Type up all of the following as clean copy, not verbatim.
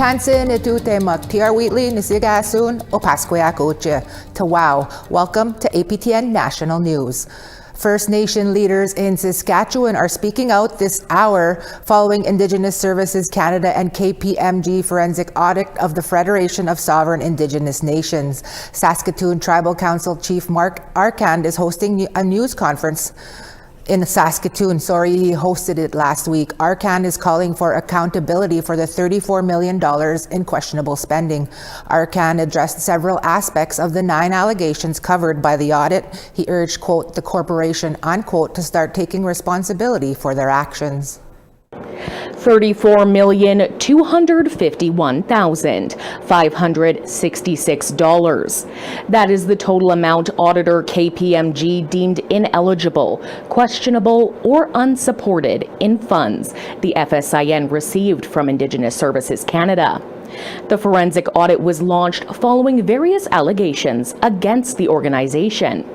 Tansin itute magtiar Wheatley nisigasun o Pasquayak Oche. Wow. Welcome to APTN National News. First Nation leaders in Saskatchewan are speaking out this hour following Indigenous Services Canada and KPMG forensic audit of the Federation of Sovereign Indigenous Nations. Saskatoon Tribal Council Chief Mark Arcand is hosting a news conference in Saskatoon. He hosted it last week. Arcand is calling for accountability for the $34 million in questionable spending. Arcand addressed several aspects of the 9 allegations covered by the audit. He urged, quote, the corporation, unquote, to start taking responsibility for their actions. $34,251,566. That is the total amount auditor KPMG deemed ineligible, questionable, or unsupported in funds the FSIN received from Indigenous Services Canada. The forensic audit was launched following various allegations against the organization.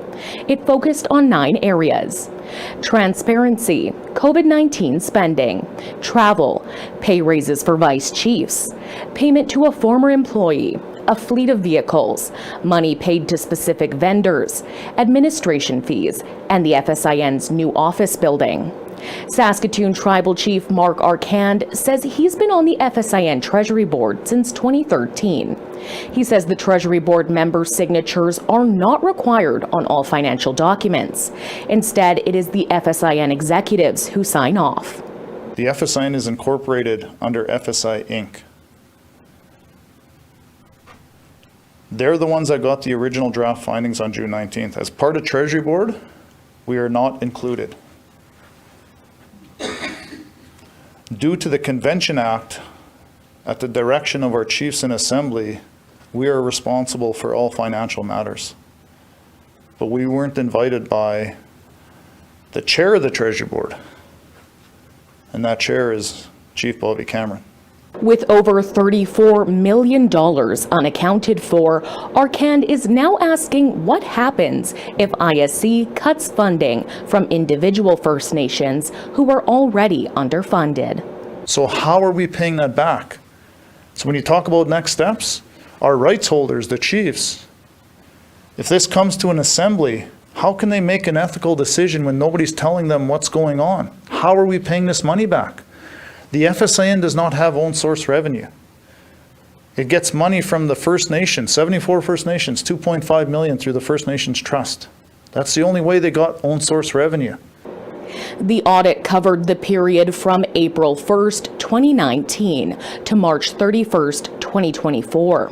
It focused on 9 areas: transparency, COVID-19 spending, travel, pay raises for vice chiefs, payment to a former employee, a fleet of vehicles, money paid to specific vendors, administration fees, and the FSIN's new office building. Saskatoon Tribal Chief Mark Arcand says he's been on the FSIN Treasury Board since 2013. He says the Treasury Board members' signatures are not required on all financial documents. Instead, it is the FSIN executives who sign off. The FSIN is incorporated under FSI Inc. They're the ones that got the original draft findings on June 19th. As part of Treasury Board, we are not included. Due to the Convention Act, at the direction of our chiefs in Assembly, we are responsible for all financial matters. But we weren't invited by the chair of the Treasury Board, and that chair is Chief Bobby Cameron. With over $34 million unaccounted for, Arcand is now asking what happens if ISC cuts funding from individual First Nations who are already underfunded. So how are we paying that back? So when you talk about next steps, our rights holders, the chiefs, if this comes to an assembly, how can they make an ethical decision when nobody's telling them what's going on? How are we paying this money back? The FSIN does not have own source revenue. It gets money from the First Nations, 74 First Nations, $2.5 million through the First Nations Trust. That's the only way they got own source revenue. The audit covered the period from April 1st, 2019 to March 31st, 2024.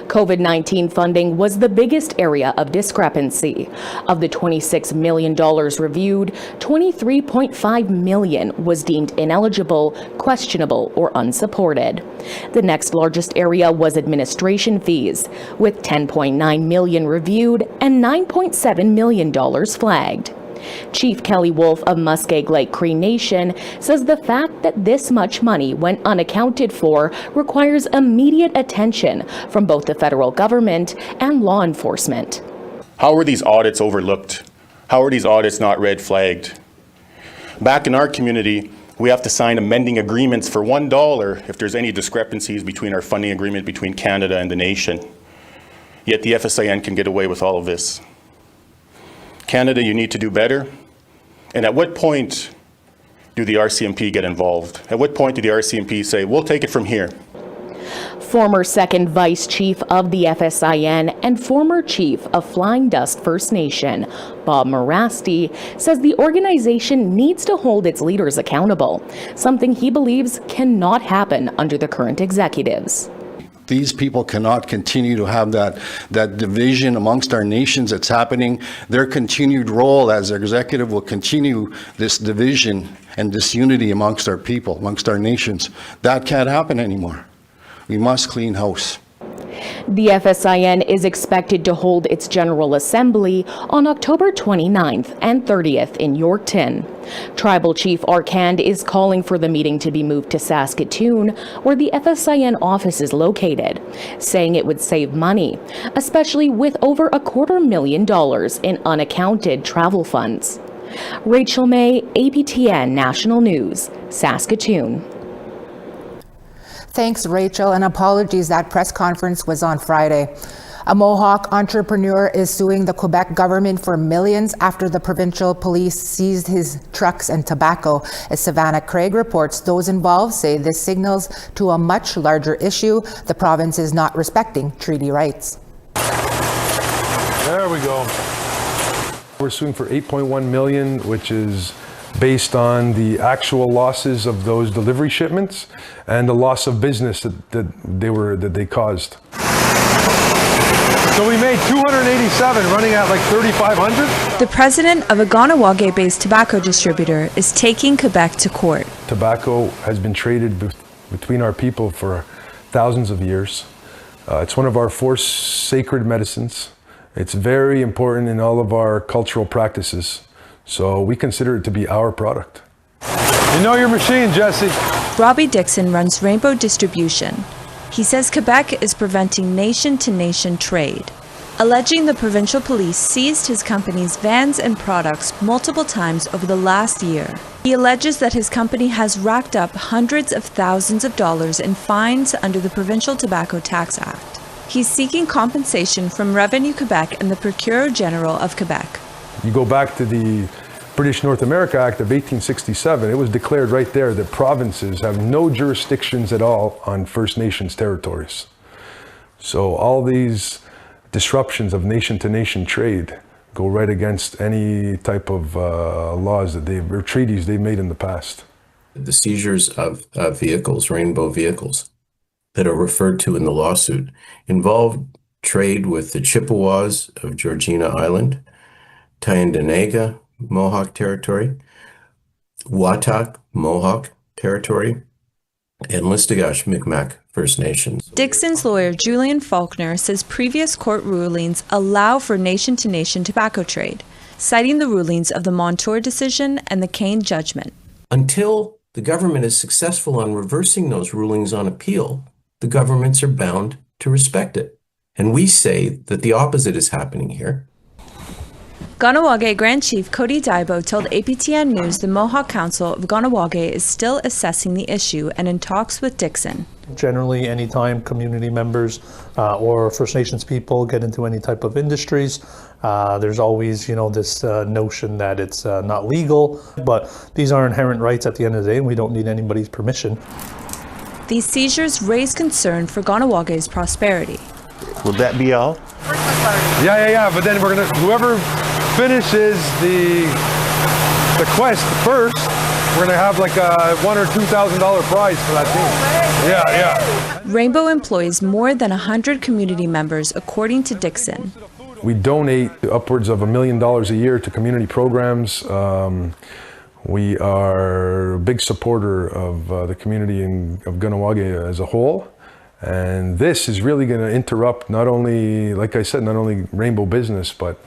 COVID-19 funding was the biggest area of discrepancy. Of the $26 million reviewed, $23.5 million was deemed ineligible, questionable, or unsupported. The next largest area was administration fees, with $10.9 million reviewed and $9.7 million flagged. Chief Kelly Wolf of Muskeg Lake Cree Nation says the fact that this much money went unaccounted for requires immediate attention from both the federal government and law enforcement. How are these audits overlooked? How are these audits not red flagged? Back in our community, we have to sign amending agreements for $1 if there's any discrepancies between our funding agreement between Canada and the nation. Yet the FSIN can get away with all of this. Canada, you need to do better. And at what point do the RCMP get involved? At what point do the RCMP say, we'll take it from here? Former second vice chief of the FSIN and former chief of Flying Dust First Nation, Bob Morasti, says the organization needs to hold its leaders accountable, something he believes cannot happen under the current executives. These people cannot continue to have that division amongst our nations that's happening. Their continued role as executive will continue this division and disunity amongst our people, amongst our nations. That can't happen anymore. We must clean house. The FSIN is expected to hold its General Assembly on October 29th and 30th in Yorkton. Tribal Chief Arcand is calling for the meeting to be moved to Saskatoon, where the FSIN office is located, saying it would save money, especially with over $250,000 in unaccounted travel funds. Rachel May, APTN National News, Saskatoon. Thanks, Rachel, and apologies that press conference was on Friday. A Mohawk entrepreneur is suing the Quebec government for millions after the provincial police seized his trucks and tobacco. As Savannah Craig reports, those involved say this signals to a much larger issue. The province is not respecting treaty rights. There we go. We're suing for $8.1 million, which is based on the actual losses of those delivery shipments and the loss of business that they caused. So we made 287, running at like 3,500. The president of a Ganawage-based tobacco distributor is taking Quebec to court. Tobacco has been traded between our people for thousands of years. It's one of our 4 sacred medicines. It's very important in all of our cultural practices. So we consider it to be our product. You know your machine, Jesse. Robbie Dixon runs Rainbow Distribution. He says Quebec is preventing nation-to-nation trade, alleging the provincial police seized his company's vans and products multiple times over the last year. He alleges that his company has racked up hundreds of thousands of dollars in fines under the Provincial Tobacco Tax Act. He's seeking compensation from Revenue Quebec and the Procureur General of Quebec. You go back to the British North America Act of 1867, it was declared right there that provinces have no jurisdictions at all on First Nations territories. So all these disruptions of nation-to-nation trade go right against any type of laws that or treaties they've made in the past. The seizures of vehicles, rainbow vehicles, that are referred to in the lawsuit involve trade with the Chippewas of Georgina Island, Tyendinaga Mohawk Territory, Watak Mohawk Territory, and Listigash Mi'kmaq First Nations. Dixon's lawyer, Julian Faulkner, says previous court rulings allow for nation-to-nation tobacco trade, citing the rulings of the Montour decision and the Kane judgment. Until the government is successful on reversing those rulings on appeal, the governments are bound to respect it. And we say that the opposite is happening here. Ganawage Grand Chief Cody Daibo told APTN News the Mohawk Council of Ganawage is still assessing the issue and in talks with Dixon. Generally, anytime community members or First Nations people get into any type of industries, there's always, this notion that it's not legal, but these are inherent rights at the end of the day, and we don't need anybody's permission. These seizures raise concern for Ganawage's prosperity. Will that be all? Yeah, but then whoever finishes the quest first, we're gonna have like a $1,000 or $2,000 prize for that team. Yeah. Rainbow employs more than 100 community members, according to Dixon. We donate upwards of $1 million a year to community programs. We are a big supporter of the community of Ganawage as a whole. And this is really going to interrupt not only, like I said, not only Rainbow business, but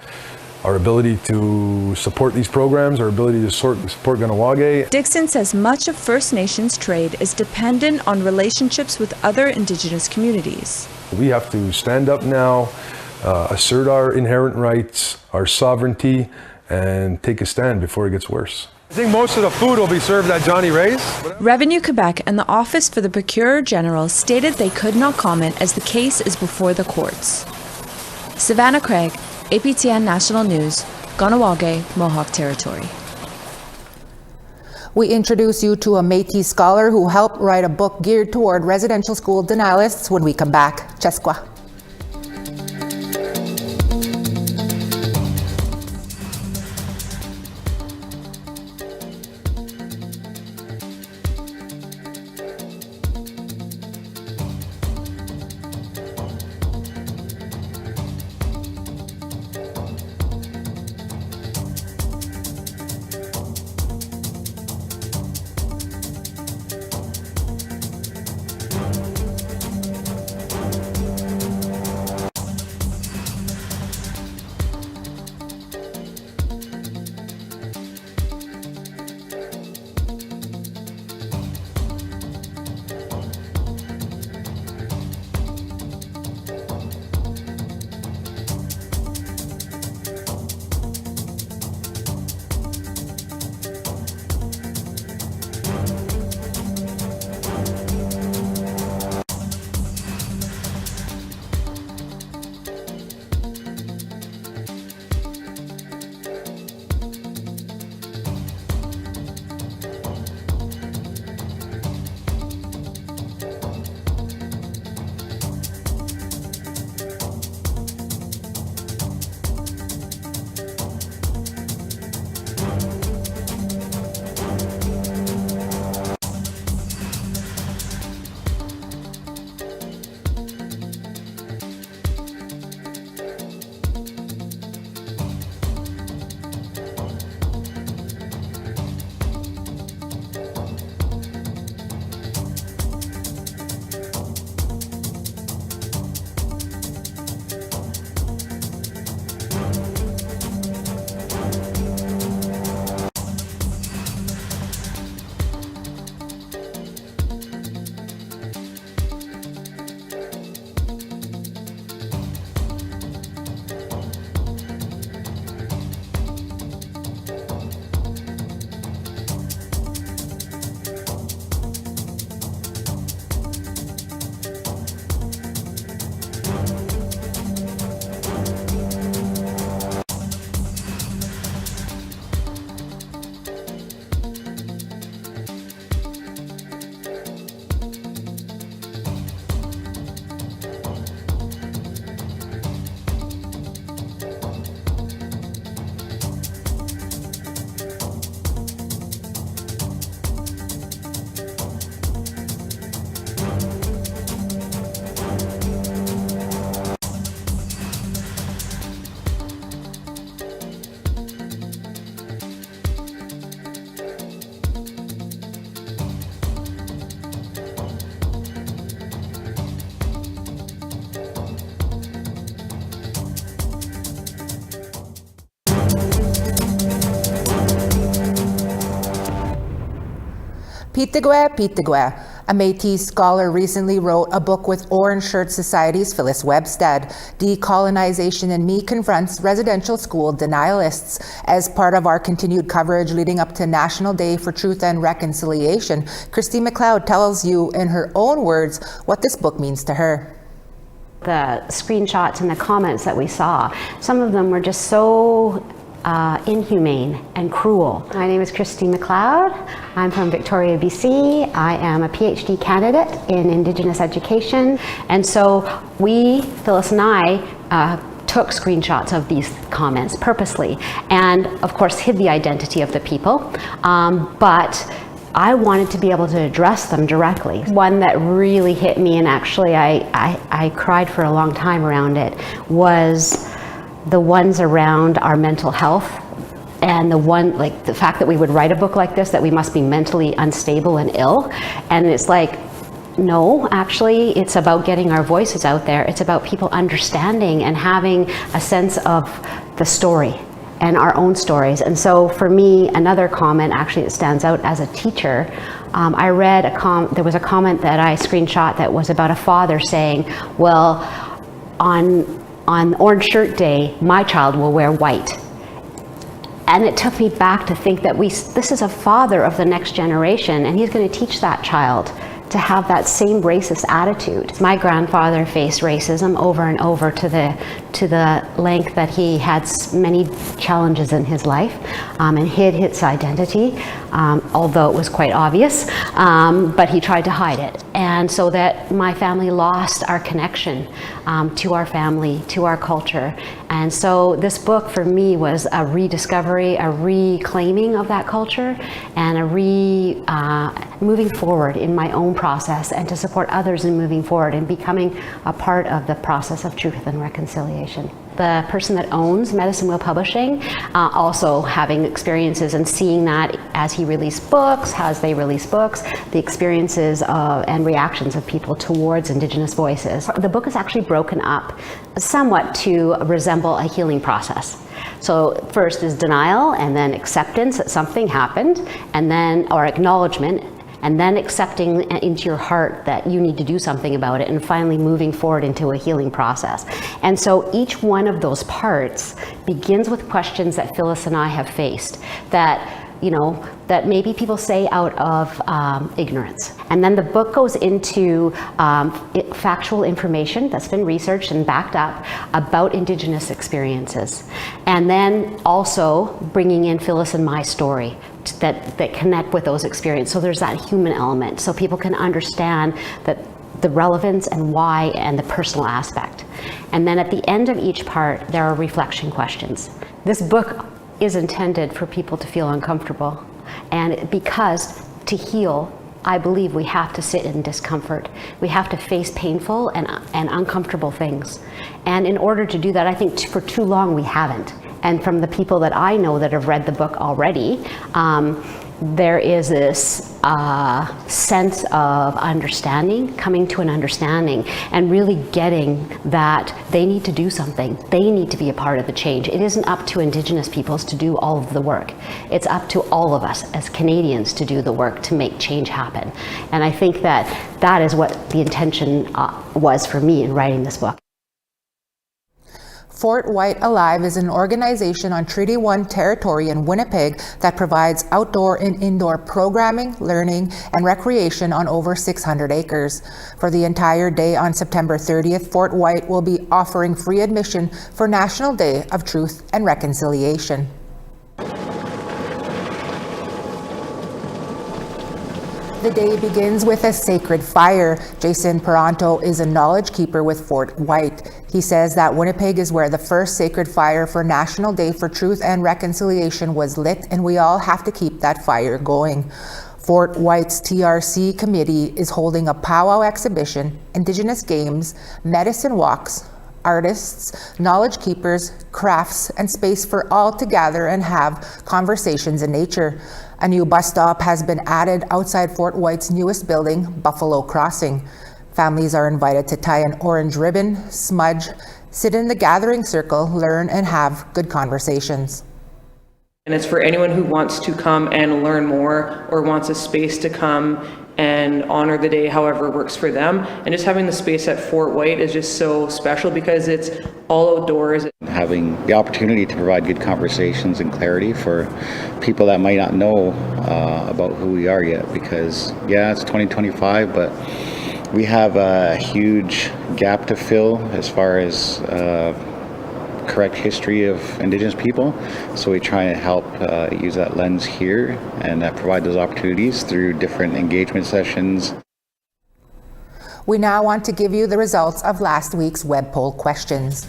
our ability to support these programs, our ability to support Ganawage. Dixon says much of First Nations trade is dependent on relationships with other Indigenous communities. We have to stand up now, assert our inherent rights, our sovereignty, and take a stand before it gets worse. I think most of the food will be served at Johnny Ray's. Revenue Quebec and the Office for the Procureur General stated they could not comment as the case is before the courts. Savannah Craig, APTN National News, Ganawage, Mohawk Territory. We introduce you to a Métis scholar who helped write a book geared toward residential school denialists when we come back. Cheskwa. Pitigwe. A Métis scholar recently wrote a book with Orange Shirt Society's Phyllis Webstead. Decolonization in Me confronts residential school denialists. As part of our continued coverage leading up to National Day for Truth and Reconciliation, Christine McLeod tells you in her own words what this book means to her. The screenshots and the comments that we saw, some of them were just so inhumane and cruel. My name is Christine McLeod. I'm from Victoria, BC. I am a PhD candidate in Indigenous education. And so Phyllis and I, took screenshots of these comments purposely and of course hid the identity of the people. But I wanted to be able to address them directly. One that really hit me, and actually I cried for a long time around it, was the ones around our mental health, and the fact that we would write a book like this, that we must be mentally unstable and ill. And it's like, no, actually, it's about getting our voices out there. It's about people understanding and having a sense of the story and our own stories. And so for me, another comment actually that stands out as a teacher, I read there was a comment that I screenshot that was about a father saying, well, on Orange Shirt Day, my child will wear white. And it took me back to think that this is a father of the next generation, and he's going to teach that child to have that same racist attitude. My grandfather faced racism over and over to the length that he had many challenges in his life and hid his identity, although it was quite obvious, but he tried to hide it. And so that my family lost our connection to our family, to our culture. And so this book for me was a rediscovery, a reclaiming of that culture, and a moving forward in my own process, and to support others in moving forward and becoming a part of the process of truth and reconciliation. The person that owns Medicine Wheel Publishing, also having experiences and seeing that as he released books, as they release books, the experiences and reactions of people towards Indigenous voices. The book is actually broken up somewhat to resemble a healing process. So first is denial, and then acceptance that something happened, and then, or acknowledgement, and then accepting into your heart that you need to do something about it, and finally moving forward into a healing process. And so each one of those parts begins with questions that Phyllis and I have faced that, that maybe people say out of ignorance. And then the book goes into factual information that's been researched and backed up about Indigenous experiences. And then also bringing in Phyllis and my story that connect with those experiences. So there's that human element, so people can understand that the relevance and why, and the personal aspect. And then at the end of each part, there are reflection questions. This book is intended for people to feel uncomfortable, and because to heal, I believe we have to sit in discomfort. We have to face painful and uncomfortable things. And in order to do that, I think for too long we haven't. And from the people that I know that have read the book already, there is this sense of understanding, coming to an understanding, and really getting that they need to do something. They need to be a part of the change. It isn't up to Indigenous peoples to do all of the work. It's up to all of us as Canadians to do the work to make change happen. And I think that is what the intention was for me in writing this book. Fort Whyte Alive is an organization on Treaty 1 territory in Winnipeg that provides outdoor and indoor programming, learning, and recreation on over 600 acres. For the entire day on September 30th, Fort Whyte will be offering free admission for National Day of Truth and Reconciliation. The day begins with a sacred fire. Jason Peranto is a knowledge keeper with Fort Whyte. He says that Winnipeg is where the first sacred fire for National Day for Truth and Reconciliation was lit, and we all have to keep that fire going. Fort Whyte's TRC committee is holding a powwow exhibition, Indigenous games, medicine walks, artists, knowledge keepers, crafts, and space for all to gather and have conversations in nature. A new bus stop has been added outside Fort Whyte's newest building, Buffalo Crossing. Families are invited to tie an orange ribbon, smudge, sit in the gathering circle, learn, and have good conversations. And it's for anyone who wants to come and learn more or wants a space to come and honor the day however works for them. And just having the space at Fort Whyte is just so special because it's all outdoors. Having the opportunity to provide good conversations and clarity for people that might not know about who we are yet, because yeah, it's 2025, but we have a huge gap to fill as far as correct history of Indigenous people. So we try and help use that lens here and provide those opportunities through different engagement sessions. We now want to give you the results of last week's web poll questions.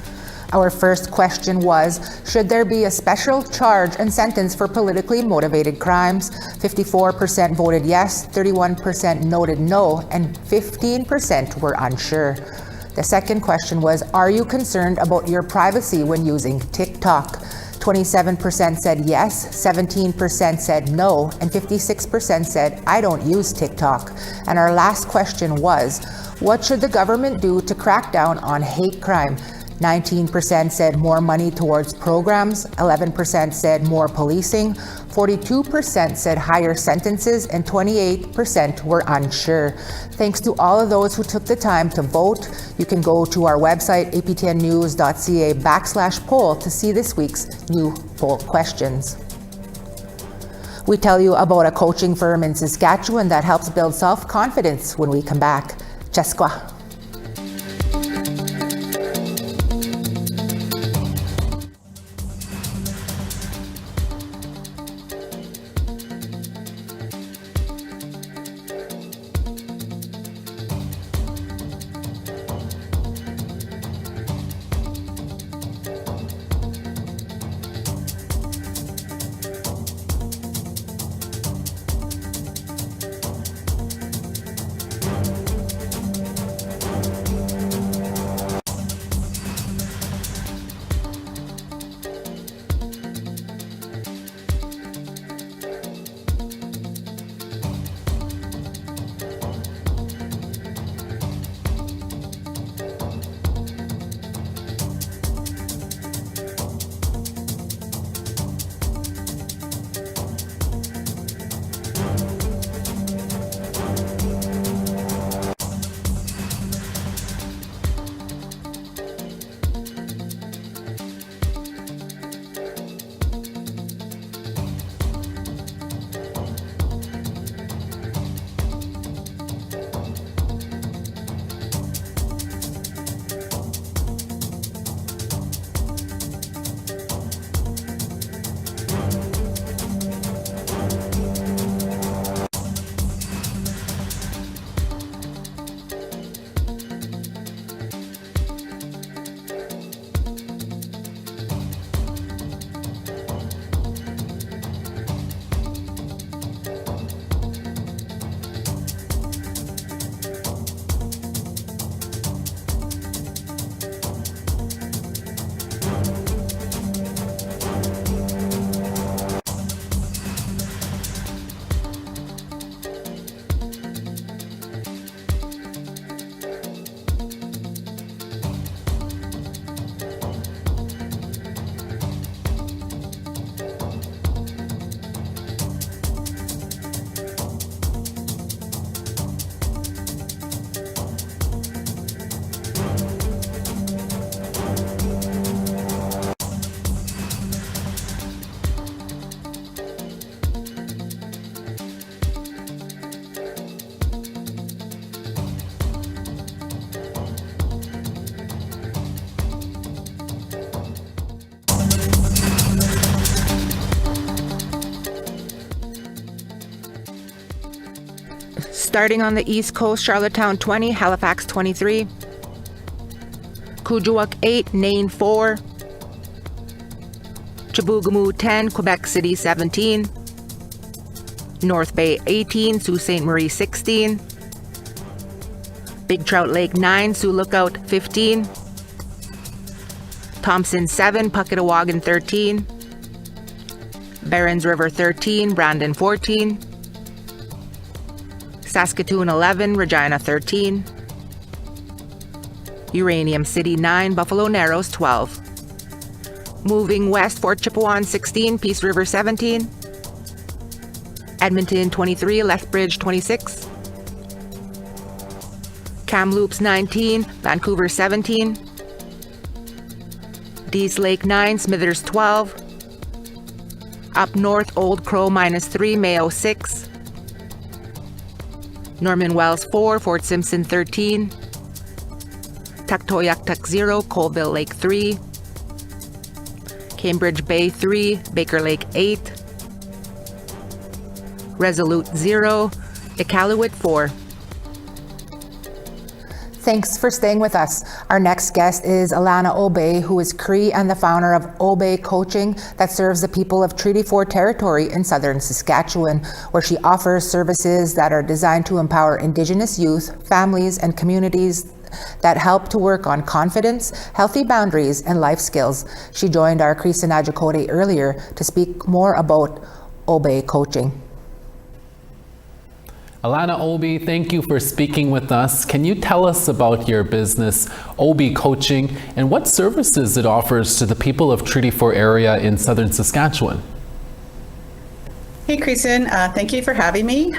Our first question was, should there be a special charge and sentence for politically motivated crimes? 54% voted yes, 31% noted no, and 15% were unsure. The second question was, are you concerned about your privacy when using TikTok? 27% said yes, 17% said no, and 56% said, I don't use TikTok. And our last question was, what should the government do to crack down on hate crime? 19% said more money towards programs, 11% said more policing, 42% said higher sentences, and 28% were unsure. Thanks to all of those who took the time to vote. You can go to our website, aptnnews.ca/poll to see this week's new poll questions. We tell you about a coaching firm in Saskatchewan that helps build self-confidence when we come back. Cheskwa. Starting on the East Coast, Charlottetown 20, Halifax 23, Kuujjuaq 8, Nain 4, Chibougamau 10, Quebec City 17, North Bay 18, Sault Ste. Marie 16, Big Trout Lake 9, Sioux Lookout 15, Thompson 7, Pucketawagan 13, Barons River 13, Brandon 14, Saskatoon 11, Regina 13, Uranium City 9, Buffalo Narrows 12, Moving west, Fort Chipewyan 16, Peace River 17, Edmonton 23, Lethbridge 26, Kamloops 19, Vancouver 17, Dease Lake 9, Smithers 12, up north, Old Crow -3, Mayo 6, Norman Wells 4, Fort Simpson 13, Tuktoyaktuk 0, Colville Lake 3, Cambridge Bay 3, Baker Lake 8, Resolute 0, Iqaluit 4. Thanks for staying with us. Our next guest is Alana Obey, who is Cree and the founder of Obey Coaching that serves the people of Treaty 4 territory in southern Saskatchewan, where she offers services that are designed to empower Indigenous youth, families, and communities that help to work on confidence, healthy boundaries, and life skills. She joined our Cree Sinajakote earlier to speak more about Obey Coaching. Alana Obey, thank you for speaking with us. Can you tell us about your business, Obey Coaching, and what services it offers to the people of Treaty 4 area in southern Saskatchewan? Hey, Kristen, thank you for having me.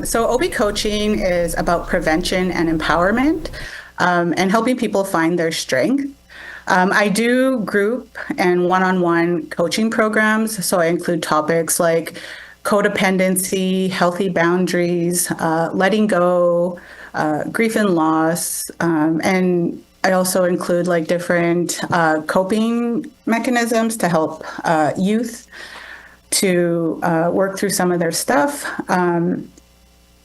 So Obey Coaching is about prevention and empowerment and helping people find their strength. I do group and one-on-one coaching programs, so I include topics like codependency, healthy boundaries, letting go, grief and loss, and I also include like different coping mechanisms to help youth to work through some of their stuff.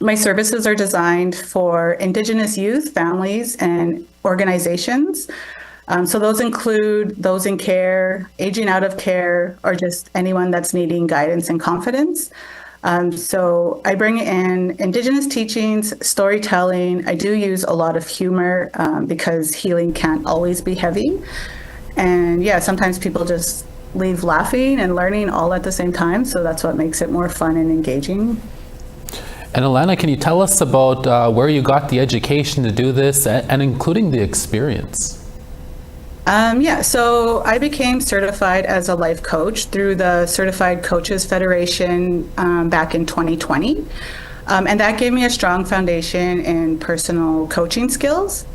My services are designed for Indigenous youth, families, and organizations. So those include those in care, aging out of care, or just anyone that's needing guidance and confidence. So I bring in Indigenous teachings, storytelling. I do use a lot of humor because healing can't always be heavy. And yeah, sometimes people just leave laughing and learning all at the same time. So that's what makes it more fun and engaging. And Alana, can you tell us about where you got the education to do this and including the experience? Yeah, so I became certified as a life coach through the Certified Coaches Federation back in 2020. And that gave me a strong foundation in personal coaching skills.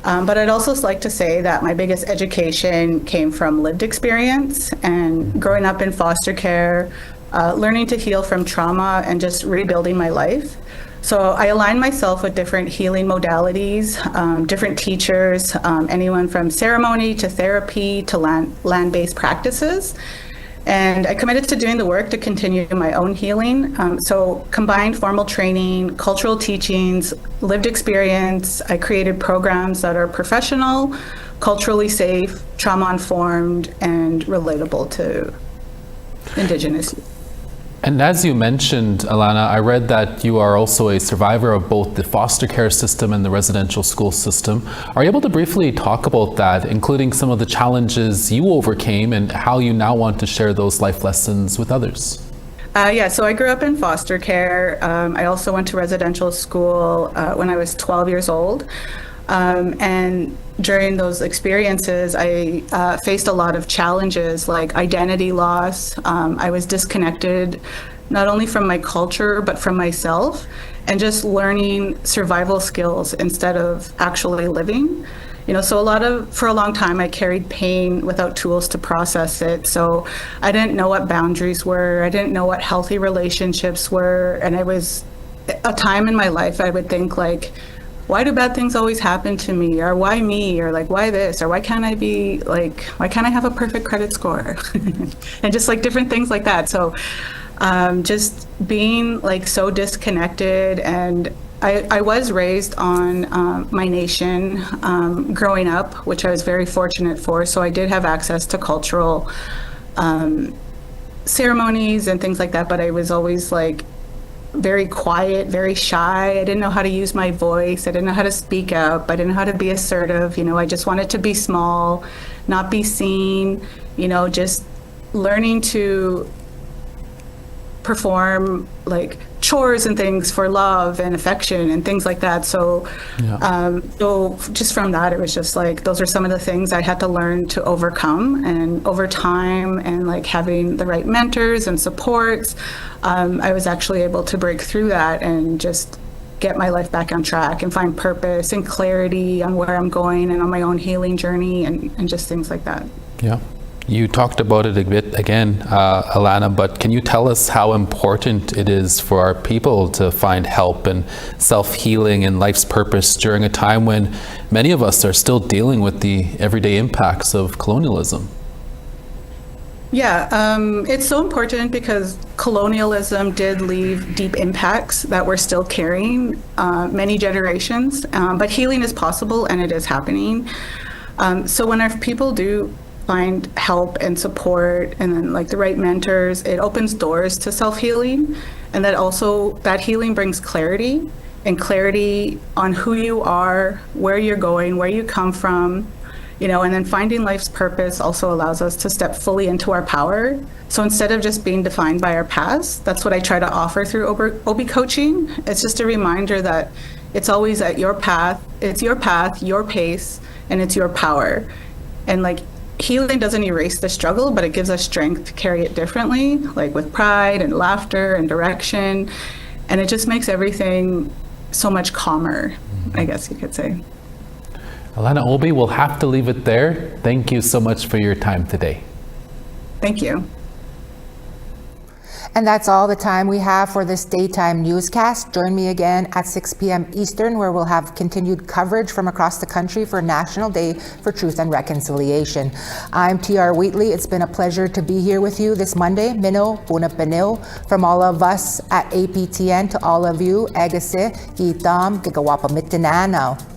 But I'd also like to say that my biggest education came from lived experience and growing up in foster care, learning to heal from trauma and just rebuilding my life. So I align myself with different healing modalities, different teachers, anyone from ceremony to therapy to land-based practices. And I committed to doing the work to continue my own healing. So combined formal training, cultural teachings, lived experience. I created programs that are professional, culturally safe, trauma-informed, and relatable to Indigenous youth. And as you mentioned, Alana, I read that you are also a survivor of both the foster care system and the residential school system. Are you able to briefly talk about that, including some of the challenges you overcame and how you now want to share those life lessons with others? Yeah, so I grew up in foster care. I also went to residential school when I was 12 years old. And during those experiences, I faced a lot of challenges like identity loss. I was disconnected not only from my culture, but from myself, and just learning survival skills instead of actually living. You know, so for a long time, I carried pain without tools to process it. So I didn't know what boundaries were. I didn't know what healthy relationships were. And it was a time in my life I would think like, why do bad things always happen to me? Or why me? Or like, why this? Or why can't I have a perfect credit score? And just like different things like that. So just being like so disconnected. And I was raised on my nation growing up, which I was very fortunate for. So I did have access to cultural ceremonies and things like that. But I was always like, very quiet, very shy. I didn't know how to use my voice. I didn't know how to speak up. I didn't know how to be assertive. You know, I just wanted to be small, not be seen, you know, just learning to perform like chores and things for love and affection and things like that. So, so just from that, it was just like, those are some of the things I had to learn to overcome. And over time and like having the right mentors and supports, I was actually able to break through that and just get my life back on track and find purpose and clarity on where I'm going and on my own healing journey and just things like that. Yeah. You talked about it a bit again, Alana, but can you tell us how important it is for our people to find help and self-healing and life's purpose during a time when many of us are still dealing with the everyday impacts of colonialism? Yeah, it's so important because colonialism did leave deep impacts that we're still carrying many generations, but healing is possible and it is happening. So when our people do find help and support and then like the right mentors, it opens doors to self-healing, and that healing brings clarity on who you are, where you're going, where you come from. And then finding life's purpose also allows us to step fully into our power. So instead of just being defined by our past, that's what I try to offer through OB coaching. It's just a reminder that it's always at your path, it's your path, your pace, and it's your power. And like healing doesn't erase the struggle, but it gives us strength to carry it differently, like with pride and laughter and direction. And it just makes everything so much calmer, I guess you could say. Alana Obi, we'll have to leave it there. Thank you so much for your time today. Thank you. And that's all the time we have for this daytime newscast. Join me again at 6 p.m. Eastern, where we'll have continued coverage from across the country for National Day for Truth and Reconciliation. I'm TR Wheatley. It's been a pleasure to be here with you this Monday. Mino, Buna Penil. From all of us at APTN to all of you, Agase, Gitam, Gigawapa Mitinanaw.